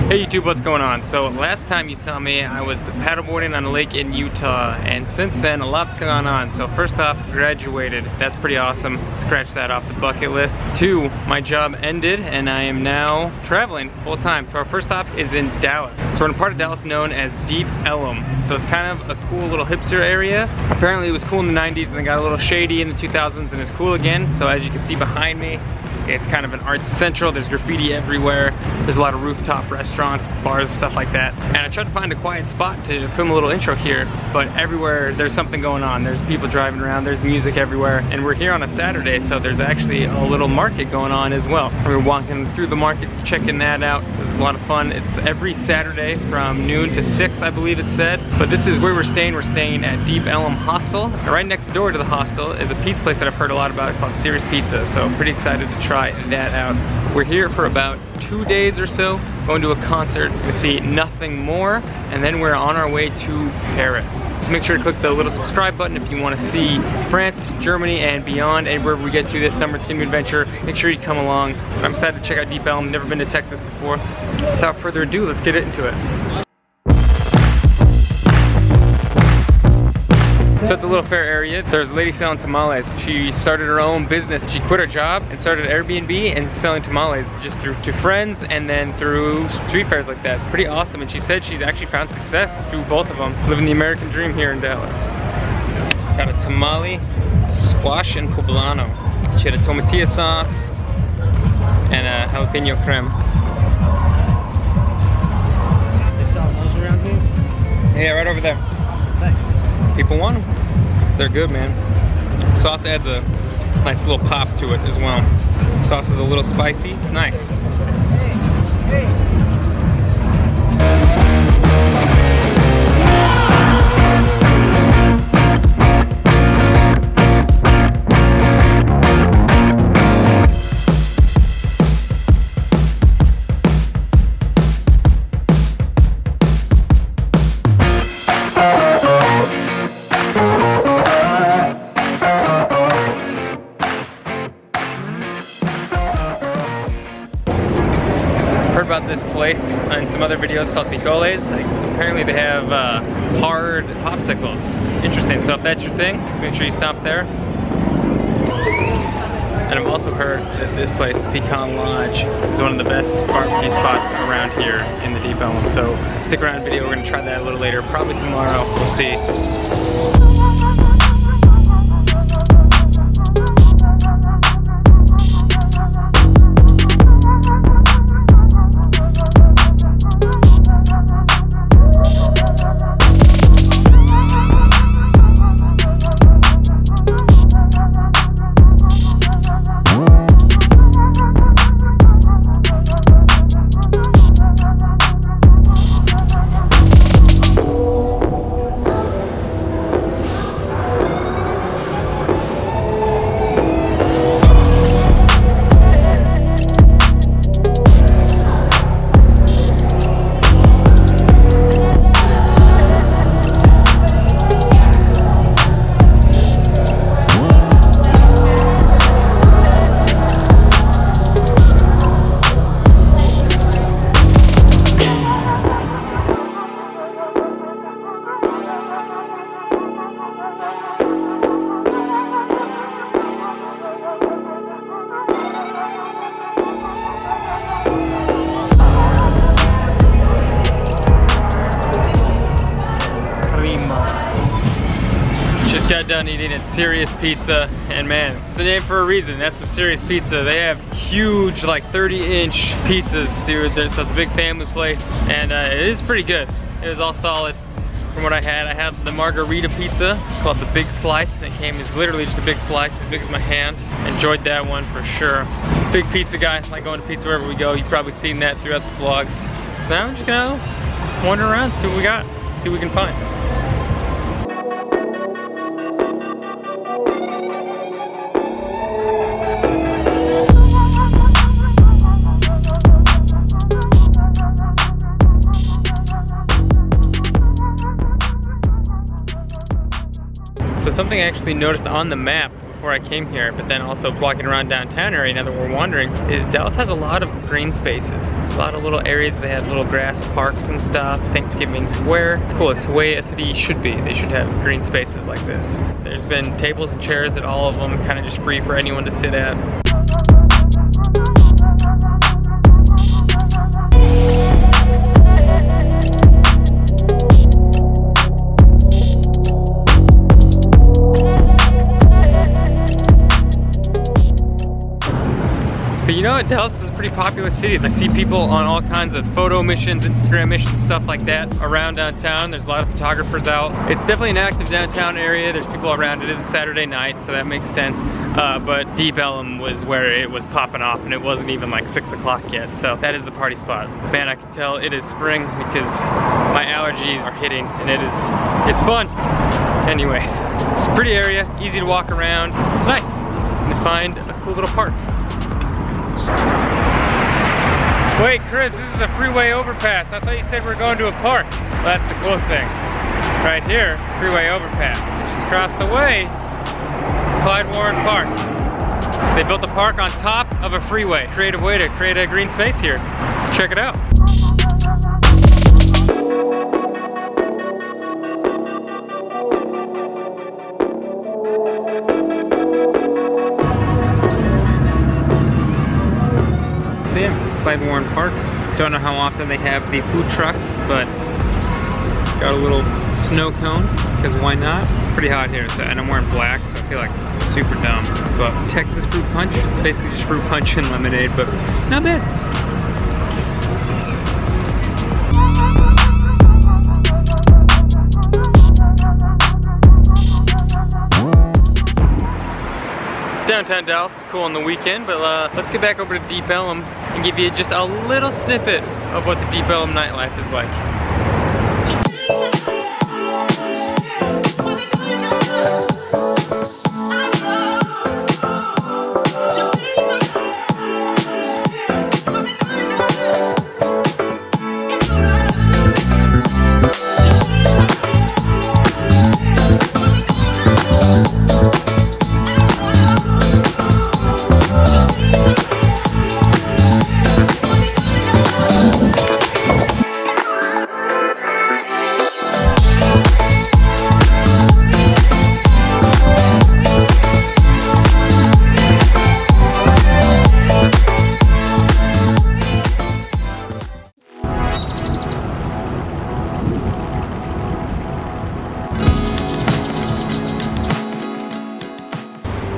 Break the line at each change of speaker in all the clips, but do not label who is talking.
Hey YouTube, what's going on? So last time you saw me, I was paddleboarding on a lake in Utah, and since then a lot's gone on. So first off, graduated. That's pretty awesome. Scratch that off the bucket list. 2, my job ended and I am now traveling full time. So our first stop is in Dallas. So we're in a part of Dallas known as Deep Ellum. So it's kind of a cool little hipster area. Apparently it was cool in the 90s and then got a little shady in the 2000s and it's cool again. So as you can see behind me, it's kind of an arts central. There's graffiti everywhere. There's a lot of rooftop restaurants, bars, stuff like that. And I tried to find a quiet spot to film a little intro here, but everywhere there's something going on. There's people driving around, there's music everywhere. And we're here on a Saturday, so there's actually a little market going on as well. We're walking through the markets, checking that out. This is a lot of fun. It's every Saturday from noon to 6, I believe it said. But this is where we're staying. We're staying at Deep Ellum Hostel. And right next door to the hostel is a pizza place that I've heard a lot about called Serious Pizza. So I'm pretty excited to try that out. We're here for about 2 days or so, going to a concert to see Nothing More, and then we're on our way to Paris. So make sure to click the little subscribe button if you want to see France, Germany, and beyond, and wherever we get to this summer. It's gonna be an adventure. Make sure you come along. I'm excited to check out Deep Ellum. Never been to Texas before. Without further ado, let's get into it. So at the little fair area, there's a lady selling tamales. She started her own business. She quit her job and started Airbnb and selling tamales just to friends and then through street fairs like that. It's pretty awesome, and she said she's actually found success through both of them, living the American dream here in Dallas. Got a tamale, squash and poblano. She had a tomatilla sauce and a jalapeno creme.
They sell those around here?
Yeah, right over there.
Thanks.
People want them. They're good, man. Sauce adds a nice little pop to it as well. Sauce is a little spicy. It's nice.
Hey.
About this place on some other videos called Picoles. Apparently they have hard popsicles. Interesting. So if that's your thing, make sure you stop there. And I've also heard that this place, the Pecan Lodge, is one of the best barbecue spots around here in the Deep Ellum. So stick around the video. We're gonna try that a little later, probably tomorrow. We'll see. Just got done eating at Serious Pizza, and man, it's the name for a reason. That's some Serious Pizza. They have huge, like 30-inch pizzas, dude. So it's a big family place, and it is pretty good. It was all solid from what I had the margarita pizza called the Big Slice, and it came as literally just a big slice as big as my hand. Enjoyed that one for sure. Big pizza guy, like going to pizza wherever we go. You've probably seen that throughout the vlogs. Now I'm just gonna wander around, see what we got, see what we can find. So something I actually noticed on the map before I came here, but then also walking around downtown area now that we're wandering, is Dallas has a lot of green spaces. A lot of little areas. They had little grass parks and stuff. Thanksgiving Square. It's cool. It's the way a city should be. They should have green spaces like this. There's been tables and chairs at all of them, kind of just free for anyone to sit at. But you know what, Dallas is a pretty popular city. I see people on all kinds of photo missions, Instagram missions, stuff like that around downtown. There's a lot of photographers out. It's definitely an active downtown area. There's people around. It is a Saturday night, so that makes sense. But Deep Ellum was where it was popping off, and it wasn't even like 6 o'clock yet. So that is the party spot. Man, I can tell it is spring because my allergies are hitting, and it's fun. Anyways, it's a pretty area, easy to walk around. It's nice. And to find a cool little park. Wait, Chris, this is a freeway overpass. I thought you said we were going to a park. Well, that's the cool thing. Right here, freeway overpass. Just across the way, Clyde Warren Park. They built a park on top of a freeway. Creative way to create a green space here. Let's check it out. Clyde Warren Park. Don't know how often they have the food trucks, but got a little snow cone, because why not? Pretty hot here, so, and I'm wearing black, so I feel like super dumb. But Texas fruit punch, basically just fruit punch and lemonade, but not bad. Downtown Dallas, cool on the weekend, but let's get back over to Deep Ellum and give you just a little snippet of what the Deep Ellum nightlife is like.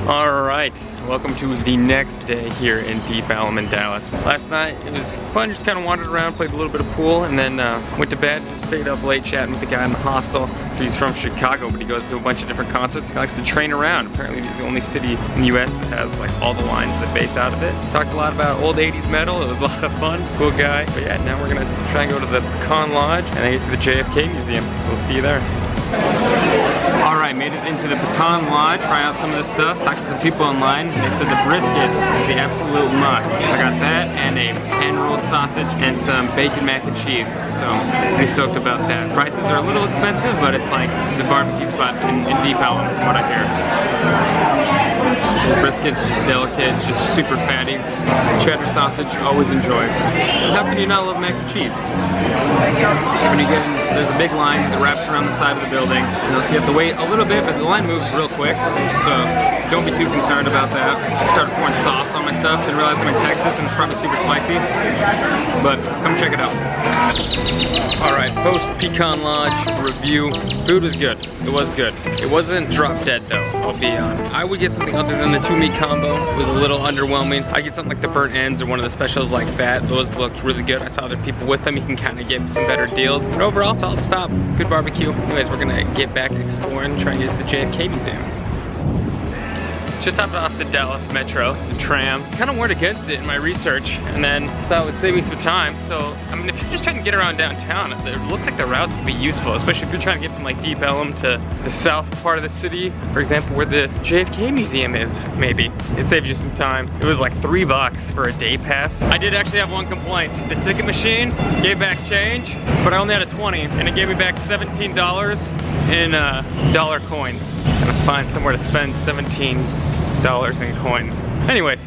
Alright, welcome to the next day here in Deep Ellum in Dallas. Last night it was fun, just kind of wandered around, played a little bit of pool, and then went to bed, stayed up late chatting with the guy in the hostel. He's from Chicago, but he goes to a bunch of different concerts. He likes to train around. Apparently he's the only city in the US that has like all the lines that base out of it. Talked a lot about old 80s metal. It was a lot of fun, cool guy. But yeah, now we're gonna try and go to the Pecan Lodge and then get to the JFK Museum. So we'll see you there. Alright, made it into the Pecan Lodge, try out some of this stuff. Talked to some people online, and they said the brisket is the absolute must. I got that and a hand-rolled sausage and some bacon mac and cheese. So, pretty stoked about that. Prices are a little expensive, but it's like the barbecue spot in Deep Ellum, from what I hear. The brisket's just delicate, just super fatty. Cheddar sausage, always enjoy. How can you not love mac and cheese? When you get in, there's a big line that wraps around the side of the building. So you have to wait a little bit, but the line moves real quick. So don't be too concerned about that. I started pouring sauce on my stuff and realized I'm in Texas and it's probably super spicy. But come check it out. Alright, post Pecan Lodge review. Food was good. It was good. It wasn't drop dead though, I'll be honest. I would get something other than the 2-meat combo. It was a little underwhelming. I get something like the burnt ends or one of the specials like that. Those looked really good. I saw other people with them. You can kind of get some better deals. But overall, solid stop. Good barbecue. Anyways, we're gonna get back exploring, try and get to the JFK Museum. Just hopped off the Dallas Metro, the tram. Kind of warned against it in my research, and then thought it would save me some time. So, I mean, if you're just trying to get around downtown, it looks like the routes would be useful, especially if you're trying to get from like Deep Ellum to the south part of the city. For example, where the JFK Museum is, maybe. It saves you some time. It was like $3 for a day pass. I did actually have one complaint. The ticket machine gave back change, but I only had a 20, and it gave me back $17 in dollar coins. I'm gonna find somewhere to spend $17 in coins. Anyways.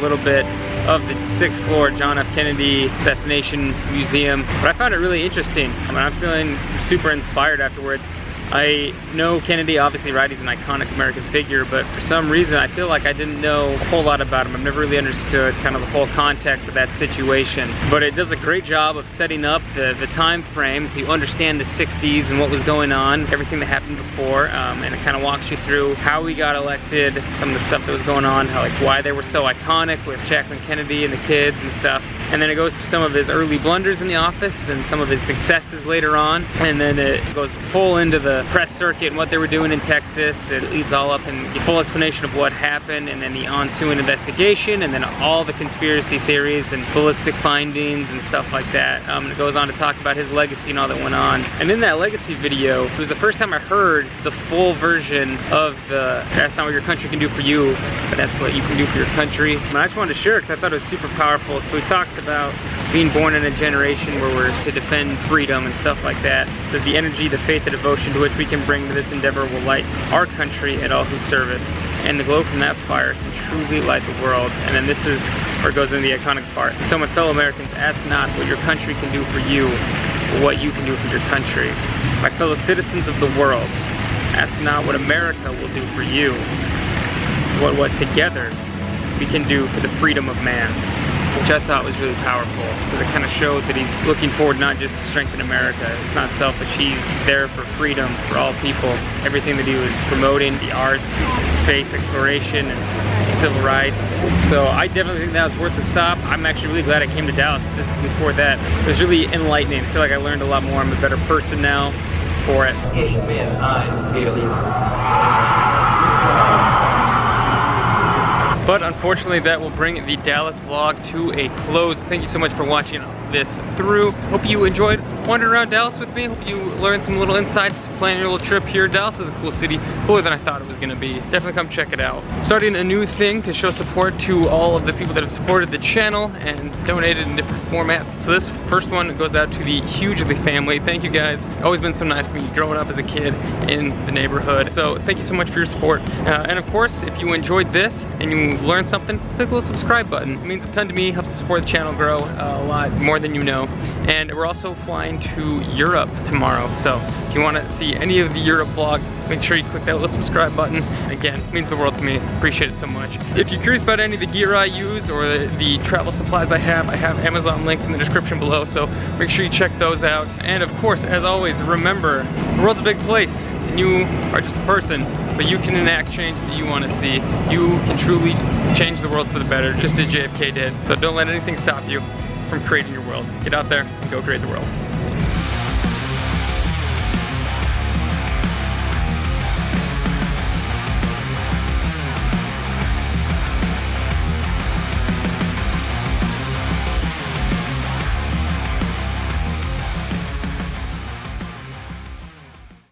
little bit of the 6th floor John F. Kennedy Assassination Museum. But I found it really interesting. I mean, I'm feeling super inspired afterwards. I know Kennedy, obviously, right, he's an iconic American figure, but for some reason I feel like I didn't know a whole lot about him. I've never really understood kind of the whole context of that situation. But it does a great job of setting up the time frame so you understand the 60s and what was going on, everything that happened before, and it kind of walks you through how he got elected, some of the stuff that was going on, how, like, why they were so iconic with Jacqueline Kennedy and the kids and stuff. And then it goes through some of his early blunders in the office and some of his successes later on. And then it goes full into the press circuit and what they were doing in Texas. It leads all up and gives full explanation of what happened, and then the ensuing investigation, and then all the conspiracy theories and ballistic findings and stuff like that. And it goes on to talk about his legacy and all that went on. And in that legacy video, it was the first time I heard the full version of the "That's not what your country can do for you, but that's what you can do for your country." And I just wanted to share it because I thought it was super powerful. So he talks about being born in a generation where we're to defend freedom and stuff like that. So the energy, the faith, the devotion to which we can bring to this endeavor will light our country and all who serve it. And the glow from that fire can truly light the world. And then this is where it goes into the iconic part. So my fellow Americans, ask not what your country can do for you, but what you can do for your country. My fellow citizens of the world, ask not what America will do for you, but what together we can do for the freedom of man. Which I thought was really powerful, because it kind of showed that he's looking forward not just to strengthen America. It's not selfish, he's there for freedom, for all people. Everything that he was promoting, the arts, space exploration, and civil rights. So I definitely think that was worth the stop. I'm actually really glad I came to Dallas before that. It was really enlightening. I feel like I learned a lot more. I'm a better person now for it. But unfortunately, that will bring the Dallas vlog to a close. Thank you so much for watching this through. Hope you enjoyed wandering around Dallas with me. Hope you learned some little insights planning your little trip here. Dallas is a cool city, cooler than I thought it was gonna be. Definitely come check it out. Starting a new thing to show support to all of the people that have supported the channel and donated in different formats. So this first one goes out to the Hugely family. Thank you guys. Always been so nice to me growing up as a kid in the neighborhood. So thank you so much for your support. And of course, if you enjoyed this and you learned something, click the little subscribe button. It means a ton to me, helps support the channel grow a lot more than you know. And we're also flying to Europe tomorrow. So if you want to see any of the Europe vlogs, make sure you click that little subscribe button. Again, it means the world to me. Appreciate it so much. If you're curious about any of the gear I use or the travel supplies I have Amazon links in the description below. So make sure you check those out. And of course, as always, remember, the world's a big place and you are just a person, but you can enact change that you want to see. You can truly change the world for the better, just as JFK did. So don't let anything stop you from creating your world. Get out there and go create the world.